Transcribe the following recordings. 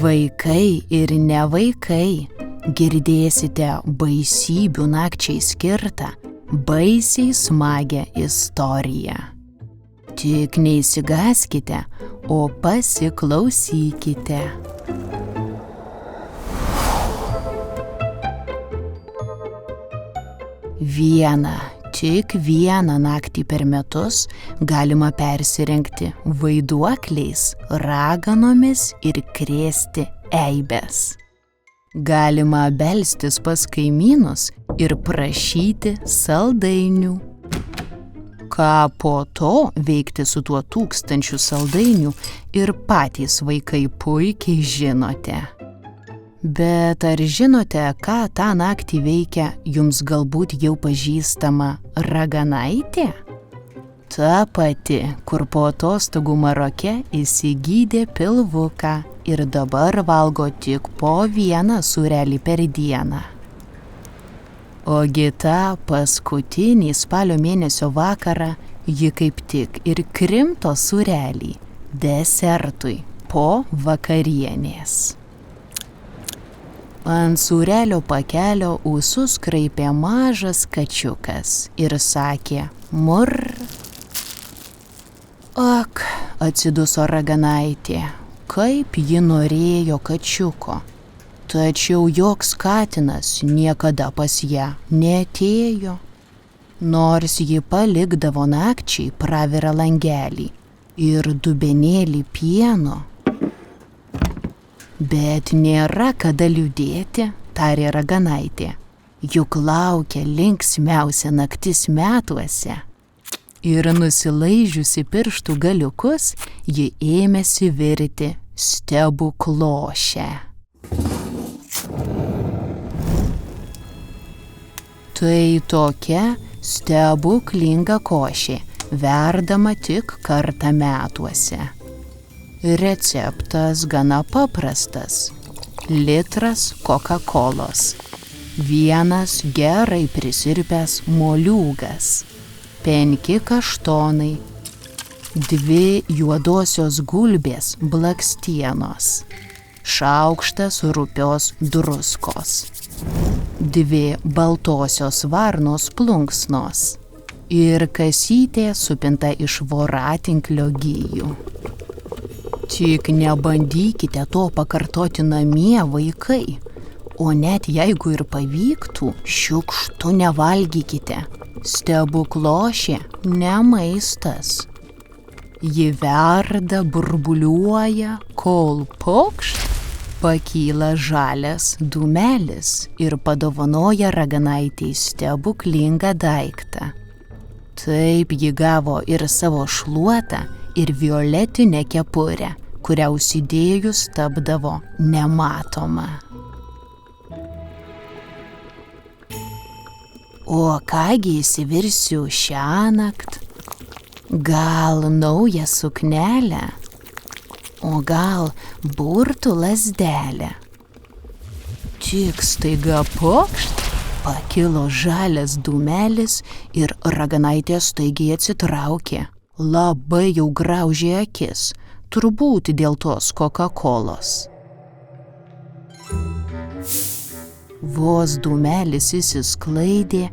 Vaikai ir ne vaikai, girdėsite baisybių nakčiai skirtą, baisiai smagią istoriją. Tik neįsigaskite, o pasiklausykite. Tik vieną naktį per metus galima persirengti vaiduokliais, raganomis ir krėsti eibes. Galima belstis pas kaimynus ir prašyti saldainių. Ką po to veikti su tuo 1000 saldainių ir patys vaikai puikiai žinote. Bet ar žinote, ką tą naktį veikia jums galbūt jau pažįstama raganaitė? Ta pati, kur po atostogų Maroke įsigydė pilvuką ir dabar valgo tik po vieną sūrelį per dieną. Ogi tą paskutinį spalio mėnesio vakarą ji kaip tik ir krimto sūrelį desertui po vakarienės. Ant sūrelio pakelio ūsus kraipė mažas kačiukas ir sakė mur. Ak, atsiduso raganaitė, kaip ji norėjo kačiuko. Tačiau joks katinas niekada pas ją neatėjo. Nors ji palikdavo nakčiai pravirą langelį ir dubenėlį pieno. Bet nėra kada liūdėti, tarė raganaitė, juk laukia linksmiausia naktis metuose. Ir nusilaižiusi pirštų galiukus, ji ėmėsi virti stebuklošę. Tai tokia stebuklinga košė, verdama tik kartą metuose. Receptas gana paprastas. Litras Coca-Colos. 1 gerai prisirpęs moliūgas. 5 kaštonai. 2 juodosios gulbės blakstienos. Šaukštas rupios druskos. 2 baltosios varnos plunksnos. Ir kasytė supinta iš voratinklio gijų. Tik nebandykite to pakartoti namie, vaikai, o net jeigu ir pavyktų, šiukštu nevalgykite. Stebuklošė ne maistas. Ji verda, burbuliuoja, kol pokšt pakyla žalias dūmelis ir padovanoja raganaitei stebuklingą daiktą. Taip ji gavo ir savo šluotą, ir violetinę kepurę, kurią užsidėjus tapdavo nematoma. O kągi įsivirsiu šiąnakt? Gal naują suknelę? O gal burtų lazdelę? Tik staiga pokšt, pakilo žalias dūmelis ir raganaitė staigiai atsitraukė. Labai jau graužė akis, turbūt dėl tos Coca-Colos. Vos dūmelis įsisklaidė,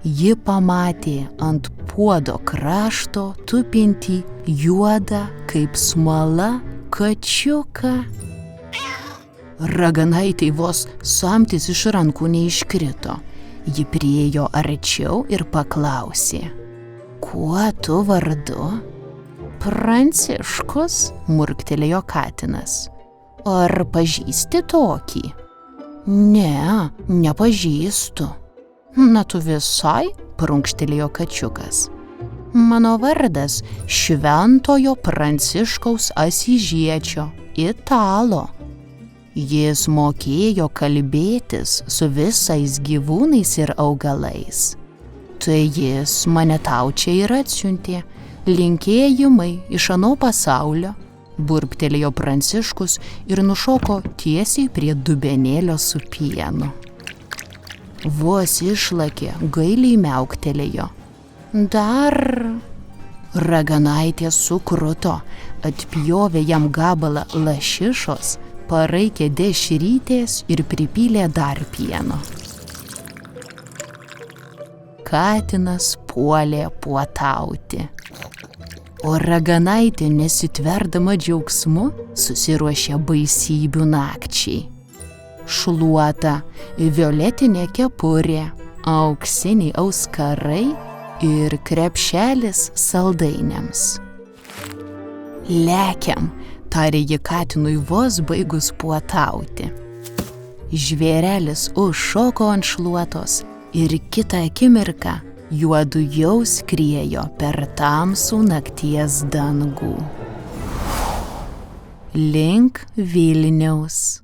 ji pamatė ant puodo krašto tupintį juodą kaip smala kačiuką. Raganaitei vos samtis iš rankų neiškrito. Ji priėjo arčiau ir paklausė. Kuo tu vardu? Pranciškus, murktelėjo katinas. Ar pažįsti tokį? Ne, nepažįstu. Na tu visai, prunkštelėjo kačiukas. Mano vardas Šventojo Pranciškaus Asyžiečio, italo. Jis mokėjo kalbėtis su visais gyvūnais ir augalais. Tai jis mane tau čia ir atsiuntė, linkėjimai iš ano pasaulio, burbtelėjo Pranciškus ir nušoko tiesiai prie dubenėlio su pienu. Vos išlakė, gailiai miauktelėjo. Dar Raganaitė sukruto, atpjovė jam gabalą lašišos, paraikė dešrytės ir pripylė dar pieno. Katinas puolė puotauti, o raganaitė, nesitverdama džiaugsmu, susiruošė baisybių nakčiai. Šluota, violetinė kepurė, auksiniai auskarai ir krepšelis saldainiams. Lekiam, tarė ji katinui vos baigus puotauti. Žvėrelis užšoko ant šluotos ir kitą akimirką juodu jau skriejo per tamsų nakties dangų. Link Vilniaus.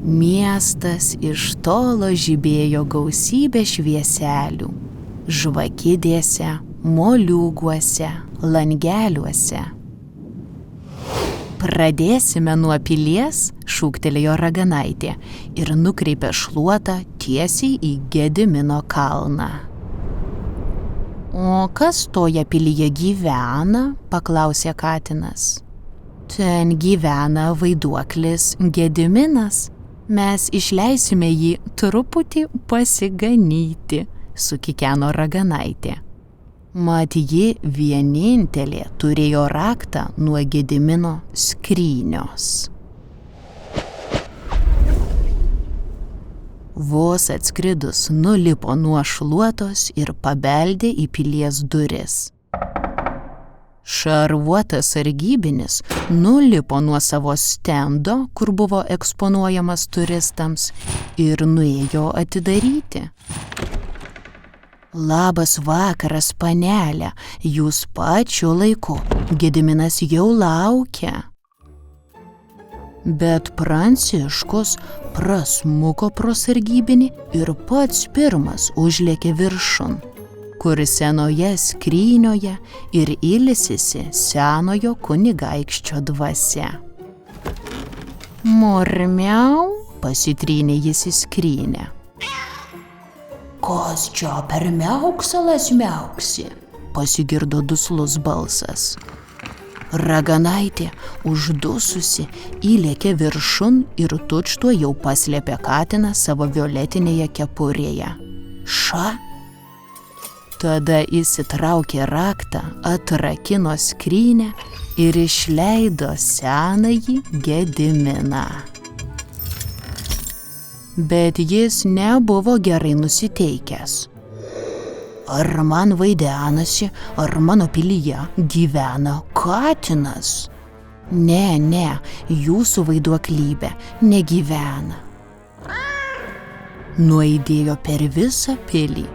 Miestas iš tolo žibėjo gausybė švieselių, žvakidėse, moliūguose, langeliuose. Pradėsime nuo pilies, šūktelėjo raganaitė ir nukreipė šluotą tiesiai į Gedimino kalną. O kas toje pilyje gyvena? Paklausė katinas. Ten gyvena vaiduoklis Gediminas. Mes išleisime jį truputį pasiganyti, sukikeno raganaitė. Mat ji vienintelė turėjo raktą nuo Gedimino skrynios. Vos atskridus nulipo nuo šluotos ir pabeldė į pilies duris. Šarvuotas sargybinis nulipo nuo savo stendo, kur buvo eksponuojamas turistams, ir nuėjo atidaryti. Labas vakaras, panelė, jūs pačiu laiku, Gediminas jau laukia. Bet Pranciškus prasmuko pro sargybinį ir pats pirmas užlėkė viršun, kur senoje skrynioje ir ilsisi senojo kunigaikščio dvasia. Murmiau, pasitrynė jis į skrynę. Kas čia per miauksalas miauksi? Pasigirdo duslus balsas. Raganaitė, uždususi, įlėkė viršun ir tučtuo jau paslėpė katiną savo violetinėje kepurėje. Ša! Tada įsitraukė raktą, atrakino skrynę ir išleido senąjį Gediminą. Bet jis nebuvo gerai nusiteikęs. Ar man vaidenasi, ar mano pilyje gyvena katinas? Ne, jūsų vaiduoklybė negyvena. Nuaidėjo per visą pilį.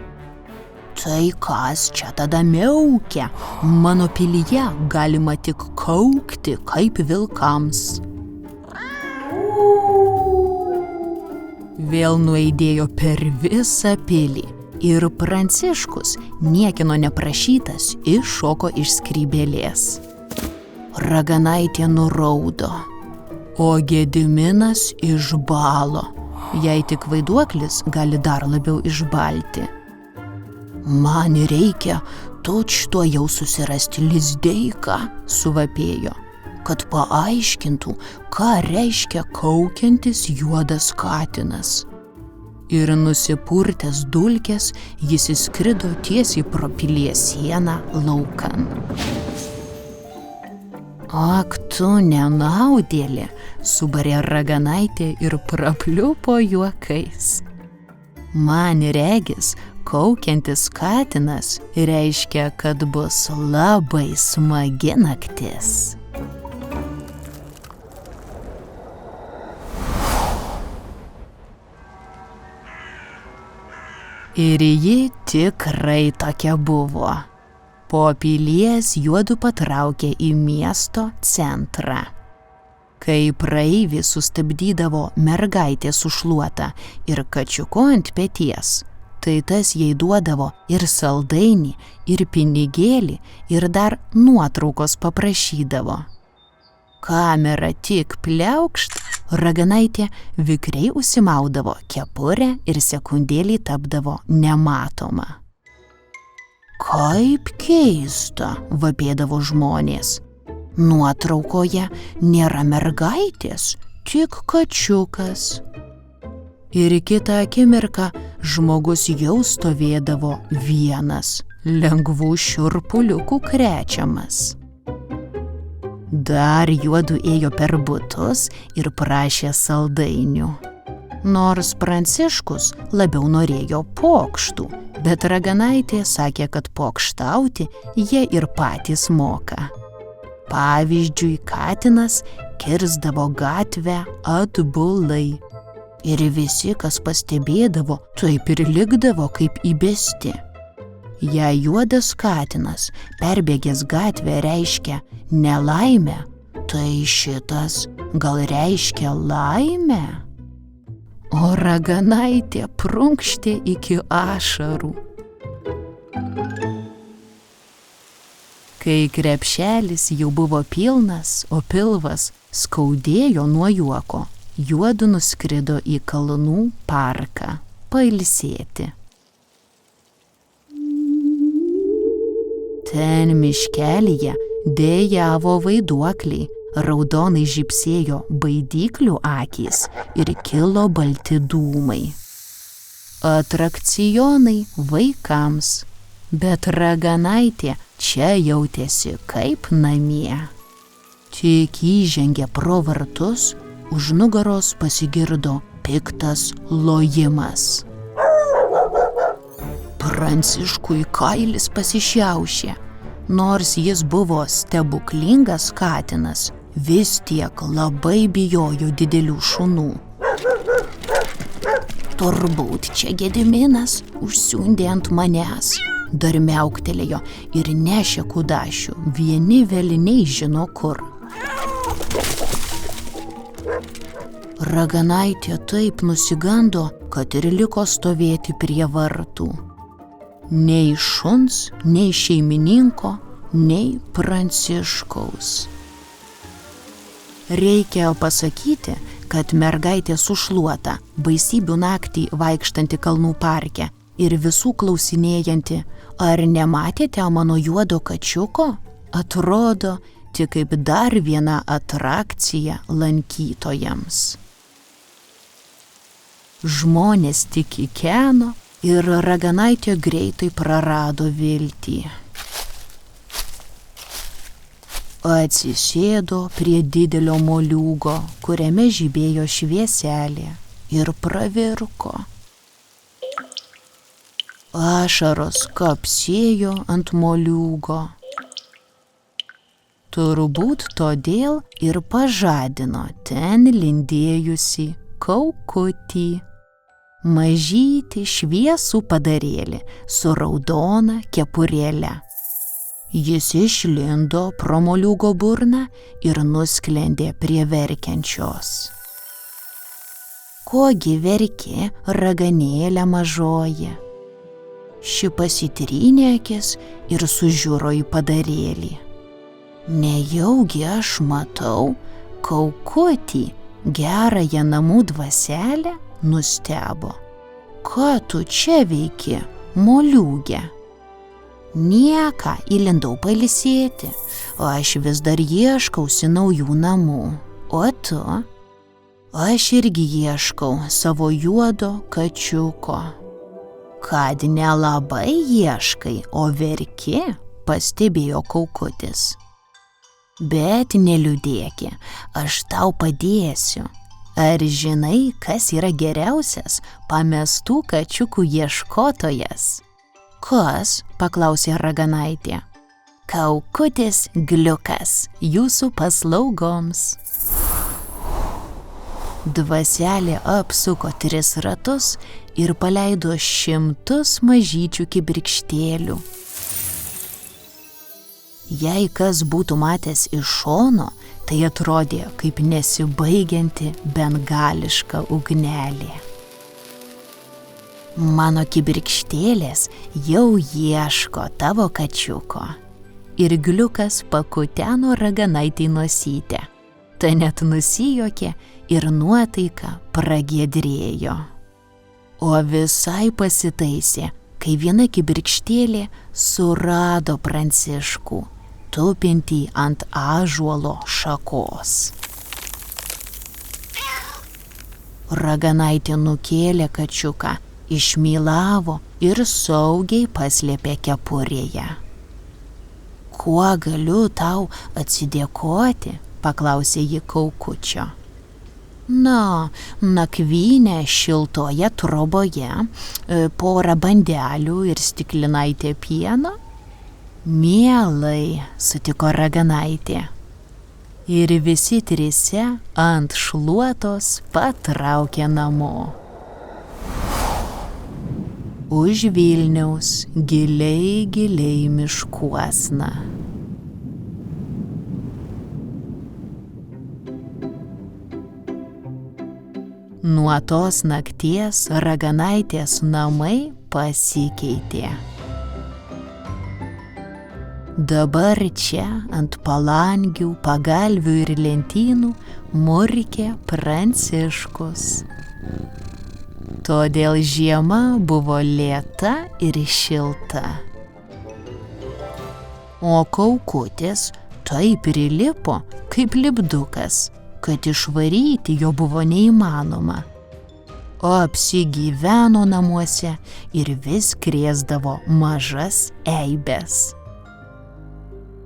Tai kas čia tada miaukia? Mano pilyje galima tik kaukti kaip vilkams. Vėl nuaidėjo per visą pilį ir Pranciškus, niekino neprašytas, iššoko iš skrybėlės. Raganaitė nuraudo, o Gediminas išbalo, jei tik vaiduoklis gali dar labiau išbalti. Man reikia tučtuo jau susirasti Lizdeiką, suvapėjo, kad paaiškintų, ką reiškia kaukiantis juodas katinas. Ir nusipurtęs dulkes, jis įskrido tiesiai pro pilies sieną laukan. Ak, tu nenaudėlė, subarė raganaitė ir prapliupo juokais. Man regis, kaukiantis katinas reiškia, kad bus labai smagi naktis. Ir ji tikrai tokia buvo. Po pilies juodu patraukė į miesto centrą. Kai praeivį sustabdydavo mergaitė su šluota ir kačiuku ant peties, tai tas jai duodavo ir saldainį, ir pinigėlį, ir dar nuotraukos paprašydavo. Kamera tik pliaukšt, raganaitė vikriai užsimaudavo kepurę ir sekundėlį tapdavo nematoma. Kaip keista, vapėdavo žmonės. Nuotraukoje nėra mergaitės, tik kačiukas. Ir kitą akimirką žmogus jau stovėdavo vienas, lengvų šiurpuliukų krečiamas. Dar juodu ėjo per butus ir prašė saldainių. Nors Pranciškus labiau norėjo pokštų, bet raganaitė sakė, kad pokštauti jie ir patys moka. Pavyzdžiui, katinas kirsdavo gatvę atbulai. Ir visi, kas pastebėdavo, taip ir likdavo kaip įbesti. Jei juodas katinas perbėgęs gatvę reiškia nelaimę, tai šitas gal reiškia laimę? O raganaitė prunkštė iki ašarų. Kai krepšelis jau buvo pilnas, o pilvas skaudėjo nuo juoko, juodu nuskrido į kalnų parką pailsėti. Ten miškelyje dejavo vaiduokliai, raudonai žybsėjo baidyklių akys ir kilo balti dūmai. Atrakcionai vaikams, bet raganaitė čia jautėsi kaip namie. Tik įžengė pro vartus, už nugaros pasigirdo piktas lojimas. Pranciškui kailis pasišiaušė. Nors jis buvo stebuklingas katinas, vis tiek labai bijojo didelių šunų. Turbūt čia Gediminas užsiundė ant manęs, dar miauktelėjo ir nešė kudašių, vieni velniai žino kur. Raganaitė taip nusigando, kad ir liko stovėti prie vartų. Nei šuns, nei šeimininko, nei Pranciškaus. Reikia pasakyti, kad mergaitė sušluota, baisybių naktį vaikštanti kalnų parke ir visų klausinėjanti, ar nematėte mano juodo kačiuko? Atrodo, tik kaip dar viena atrakcija lankytojams. Žmonės tik kikeno ir raganaitė greitai prarado viltį. Atsisėdo prie didelio moliūgo, kuriame žibėjo švieselė, ir pravirko. Ašaros kapsėjo ant moliūgo. Turbūt todėl ir pažadino ten lindėjusi kaukutį. Mažytį šviesų padarėlį su raudona kepurėle. Jis išlindo pro moliūgo burną ir nusklendė prie verkiančios. Kogi verki, raganėlė mažoji? Ši pasitrynė akis ir sužiuro į padarėlį. Nejaugi aš matau kaukutį, gerąją namų dvaselę? Nustebo. Ką tu čia veiki, moliūge? Nieką, įlindau pailsėti, o aš vis dar ieškausi naujų namų. O tu? Aš irgi ieškau savo juodo kačiuko. Kad nelabai ieškai, o verki, pastebėjo kaukutis. Bet neliūdėki, aš tau padėsiu. Ar žinai, kas yra geriausias pamestų kačiukų ieškotojas? Kas? Paklausė raganaitė. Kaukutis Gliukas, jūsų paslaugoms. Dvaselė apsuko 3 ratus ir paleido 100 mažyčių kibirkštėlių. Jei kas būtų matęs iš šono, tai atrodė kaip nesibaigianti bengališka ugnelė. Mano kibirkštėlės jau ieško tavo kačiuko. Ir Gliukas pakuteno raganaitei nosytę. Ta net nusijuokė ir nuotaika pragiedrėjo. O visai pasitaisė, kai viena kibirkštėlė surado Pranciškų. tupintį ant ąžuolo šakos. Raganaitė nukėlė kačiuką, išmylavo ir saugiai paslėpė kepurėje. Kuo galiu tau atsidėkoti? Paklausė ji Kaukučio. Na, nakvynę šiltoje troboje, porą bandelių ir stiklinaitę pieno? Mielai, sutiko Raganaitė. Ir visi trise ant šluotos patraukė namo. Už Vilniaus giliai, giliai miškuosna. Nuo tos nakties Raganaitės namai pasikeitė. Dabar čia ant palangių, pagalvių ir lentynų murkė Pranciškus. Todėl žiema buvo lėta ir šilta. O Kaukutis taip prilipo kaip lipdukas, kad išvaryti jo buvo neįmanoma. Apsigyveno namuose ir vis krėsdavo mažas eibes.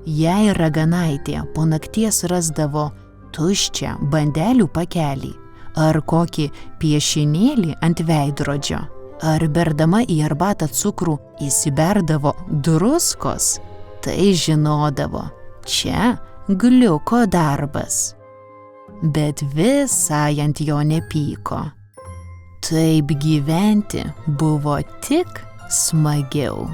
Jei Raganaitė po nakties rasdavo tuščią bandelių pakelį ar kokį piešinėlį ant veidrodžio, ar berdama į arbatą cukrų įsiberdavo druskos, tai žinodavo, čia gliuko darbas. Bet visai ant jo nepyko. Taip gyventi buvo tik smagiau.